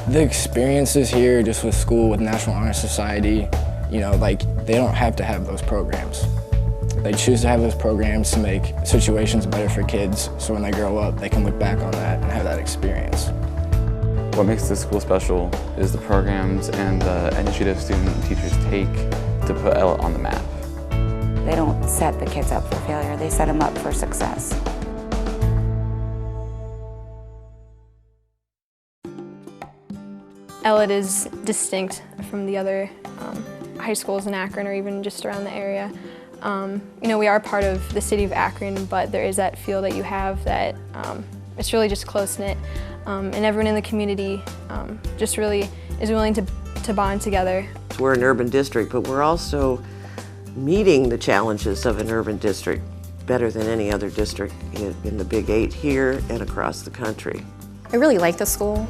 The experiences here, just with school, with National Honor Society, you know, like, they don't have to have those programs. They choose to have those programs to make situations better for kids, so when they grow up, they can look back on that and have that experience. What makes this school special is the programs and the initiatives students and teachers take to put Ellet on the map. They don't set the kids up for failure, they set them up for success. Ellet is distinct from the other high schools in Akron or even just around the area. You know, we are part of the city of Akron, but there is that feel that you have that it's really just close-knit, and everyone in the community just really is willing to bond together. We're an urban district, but we're also meeting the challenges of an urban district better than any other district in the Big 8 here and across the country. I really like the school.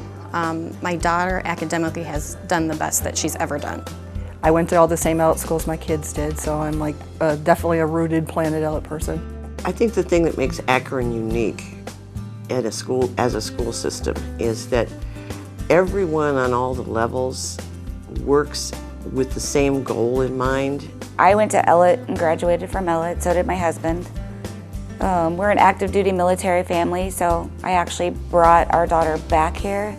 My daughter academically has done the best that she's ever done. I went to all the same Ellet schools my kids did, so I'm like definitely a rooted Planet Ellet person. I think the thing that makes Akron unique at a school, as a school system, is that everyone on all the levels works with the same goal in mind. I went to Ellet and graduated from Ellet, so did my husband. We're an active duty military family, so I actually brought our daughter back here.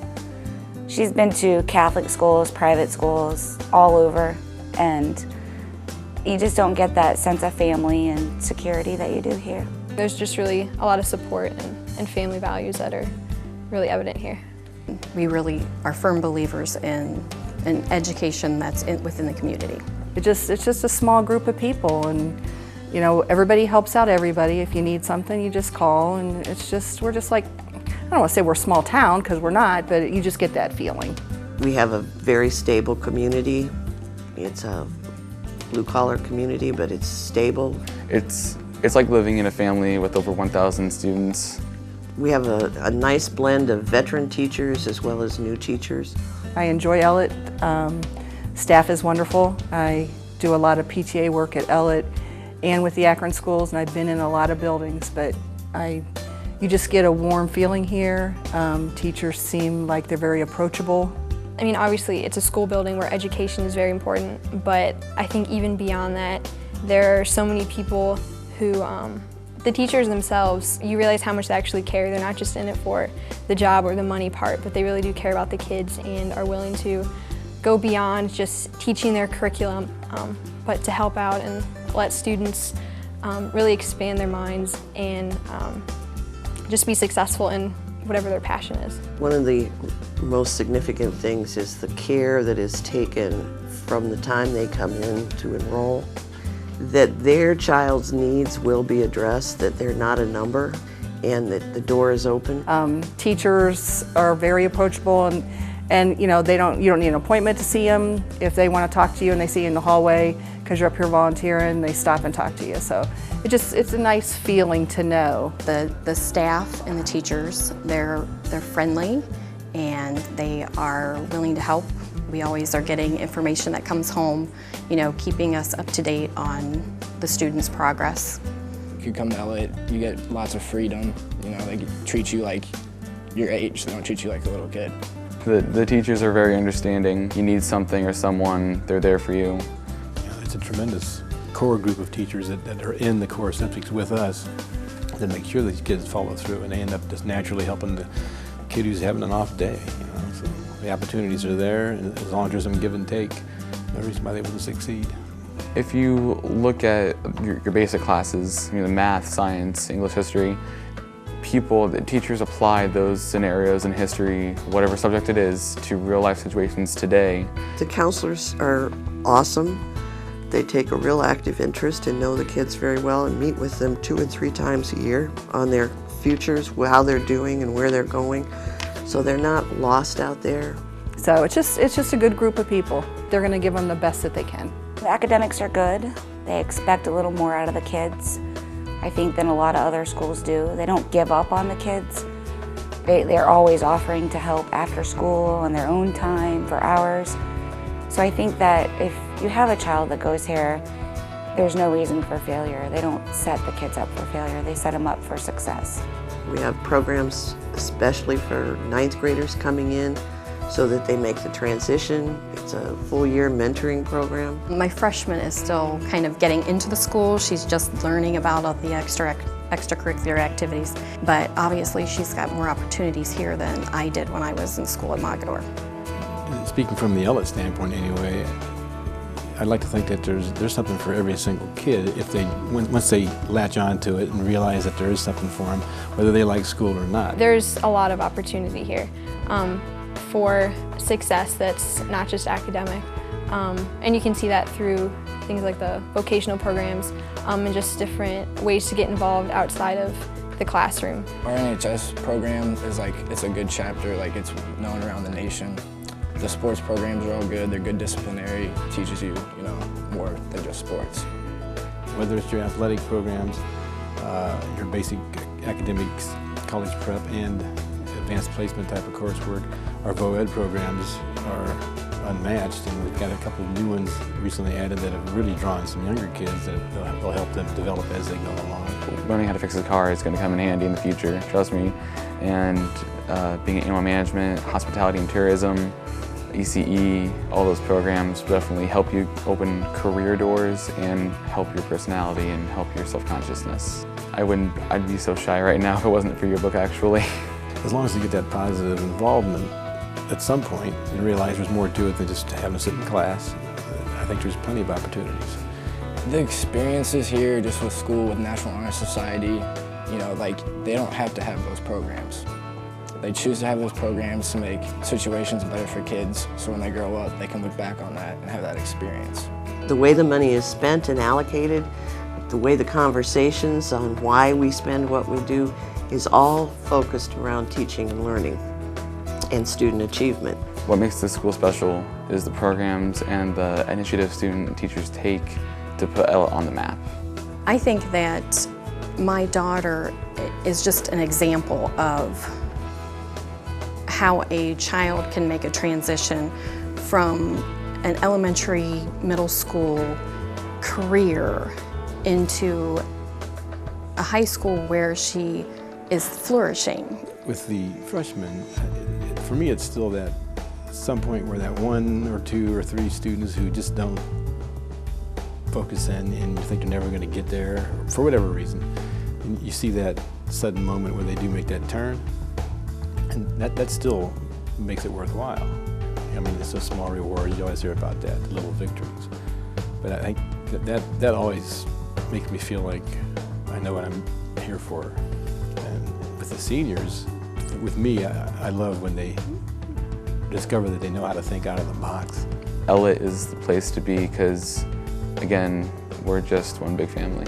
She's been to Catholic schools, private schools, all over, and you just don't get that sense of family and security that you do here. There's just really a lot of support and family values that are really evident here. We really are firm believers in an education that's within the community. It's just a small group of people, and you know, everybody helps out everybody. If you need something, you just call, and we're just like, I don't want to say we're a small town, because we're not, but you just get that feeling. We have a very stable community. It's a blue-collar community, but it's stable. It's like living in a family with over 1,000 students. We have a nice blend of veteran teachers as well as new teachers. I enjoy Ellet. Staff is wonderful. I do a lot of PTA work at Ellet and with the Akron schools, and I've been in a lot of buildings, but you just get a warm feeling here. Teachers seem like they're very approachable. I mean, obviously it's a school building where education is very important, but I think even beyond that, there are so many people who, the teachers themselves, you realize how much they actually care. They're not just in it for the job or the money part, but they really do care about the kids and are willing to go beyond just teaching their curriculum, but to help out and let students really expand their minds and just be successful in whatever their passion is. One of the most significant things is the care that is taken from the time they come in to enroll, that their child's needs will be addressed, that they're not a number, and that the door is open. Teachers are very approachable, and you know, you don't need an appointment to see them. If they want to talk to you and they see you in the hallway because you're up here volunteering, they stop and talk to you. So it's a nice feeling to know. The staff and the teachers, they're friendly and they are willing to help. We always are getting information that comes home, you know, keeping us up to date on the students' progress. If you come to Ellet, you get lots of freedom. You know, they treat you like your age. They don't treat you like a little kid. The teachers are very understanding. You need something or someone, they're there for you. It's a tremendous core group of teachers that are in the core subjects with us that make sure these kids follow through, and they end up just naturally helping the kid who's having an off day. You know? So the opportunities are there, and as long as there's some give and take, no reason why they wouldn't succeed. If you look at your basic classes, you know, math, science, English, history, the teachers apply those scenarios in history, whatever subject it is, to real life situations today. The counselors are awesome. They take a real active interest and know the kids very well and meet with them 2 and 3 times a year on their futures, how they're doing and where they're going. So they're not lost out there. So it's just a good group of people. They're going to give them the best that they can. The academics are good. They expect a little more out of the kids, I think, than a lot of other schools do. They don't give up on the kids. They're always offering to help after school on their own time for hours. So I think that if you have a child that goes here, there's no reason for failure. They don't set the kids up for failure. They set them up for success. We have programs especially for 9th graders coming in so that they make the transition. It's a full-year mentoring program. My freshman is still kind of getting into the school. She's just learning about all the extracurricular activities, but obviously she's got more opportunities here than I did when I was in school at Mogador. Speaking from the Ellet standpoint anyway, I'd like to think that there's something for every single kid if once they latch on to it and realize that there is something for them, whether they like school or not. There's a lot of opportunity here for success that's not just academic. And you can see that through things like the vocational programs and just different ways to get involved outside of the classroom. Our NHS program is it's a good chapter, it's known around the nation. The sports programs are all good, they're good disciplinary, teaches you, more than just sports. Whether it's your athletic programs, your basic academics, college prep, and advanced placement type of coursework, our VOED programs are unmatched, and we've got a couple of new ones recently added that have really drawn some younger kids that will help them develop as they go along. Learning how to fix a car is going to come in handy in the future, trust me. And being in animal management, hospitality and tourism, ECE, all those programs definitely help you open career doors and help your personality and help your self-consciousness. I'd be so shy right now if it wasn't for your book, actually. As long as you get that positive involvement at some point and realize there's more to it than just having to sit in class, I think there's plenty of opportunities. The experiences here, just with school, with National Honor Society, they don't have to have those programs. They choose to have those programs to make situations better for kids, so when they grow up, they can look back on that and have that experience. The way the money is spent and allocated, the way the conversations on why we spend what we do is all focused around teaching and learning and student achievement. What makes this school special is the programs and the initiative student and teachers take to put Ellet on the map. I think that my daughter is just an example of how a child can make a transition from an elementary, middle school career into a high school where she is flourishing. With the freshmen, for me it's still that some point where that 1 or 2 or 3 students who just don't focus in and you think they're never going to get there for whatever reason, and you see that sudden moment where they do make that turn, and that still makes it worthwhile. I mean, it's a small reward. You always hear about that, the little victories. But I think that always makes me feel like I know what I'm here for. And with the seniors, with me, I love when they discover that they know how to think out of the box. Ellet is the place to be because, again, we're just one big family.